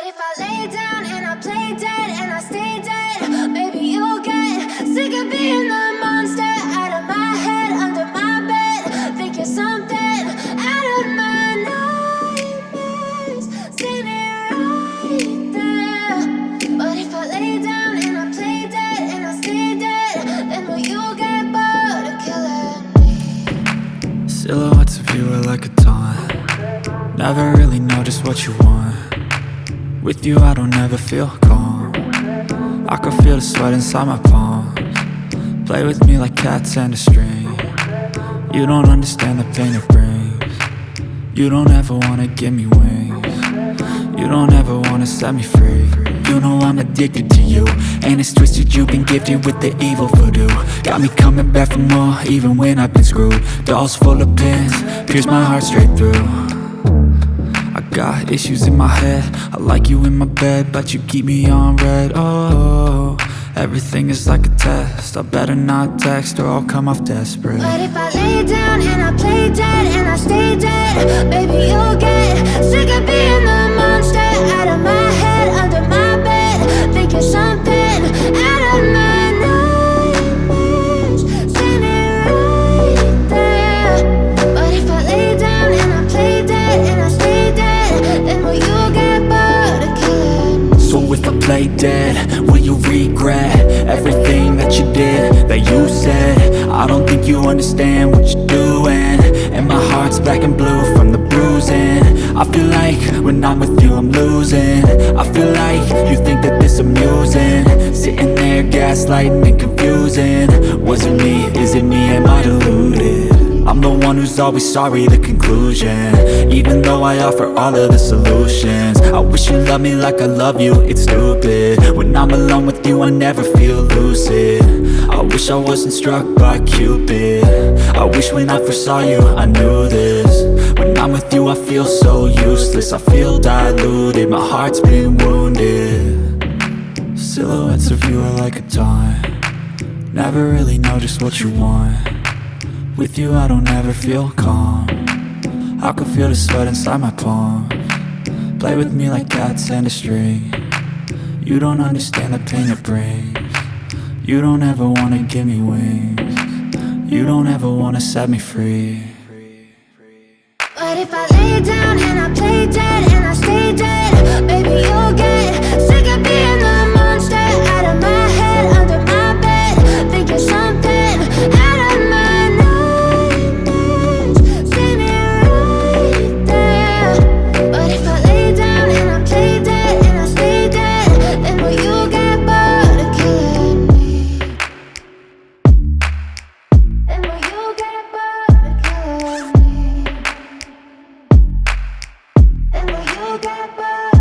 if I lay down and I play dead and I stay dead, maybe you'll get sick of being the monster out of my head, under my bed. Think you're something out of my nightmares, standing right there. But if I lay down and I play dead and I stay dead, then will you get bored of killing me? Silhouettes of you are like a taunt. Never really know just what you want. With you I don't ever feel calm. I can feel the sweat inside my palms. Play with me like cats and a string. You don't understand the pain it brings. You don't ever wanna give me wings. You don't ever wanna set me free. You know I'm addicted to you, and it's twisted, you've been gifted with the evil voodoo. Got me coming back for more, even when I've been screwed. Dolls full of pins, pierce my heart straight through. I got issues in my head, I like you in my bed, but you keep me on red. Oh, everything is like a test, I better not text or I'll come off desperate. But if I lay down and I play dead and I stay dead, baby you'll get sick of being the monster out of my head, under my bed. Think you're something out of my nightmares, standing right there. But if I lay down and I play dead and I stay dead, then will you get bored of killing me? So if I play dead, will you regret everything that you did, that you said? I don't think you understand what you're doing, and my heart's black and blue from the bruising. I feel like when I'm with you I'm losing. I feel like you think that this amusing, sitting there gaslighting and confusing. Was it me? Is it me? Am I deluded? I'm the one who's always sorry, the conclusion, even though I offer all of the solutions. I wish you loved me like I love you, it's stupid. When I'm alone with you I never feel lucid. I wish I wasn't struck by Cupid. I wish when I first saw you I knew this. When I'm with you I feel so useless, I feel diluted, my heart's been wounded. Silhouettes of you are like a taunt. Never really know just what you want. With you I don't ever feel calm. I can feel the sweat inside my palms. Play with me like cats and a string. You don't understand the pain it brings. You don't ever wanna give me wings. You don't ever wanna set me free. But if I lay down and I play dead and I stay dead, baby you'll get sick of being the monster out of my head, under my bed. Think you're something out of my nightmares, standing right there. But if I lay down and I play dead and I stay dead, then will you get bored of killing me? Then will you get bored of killing me? And will you get back?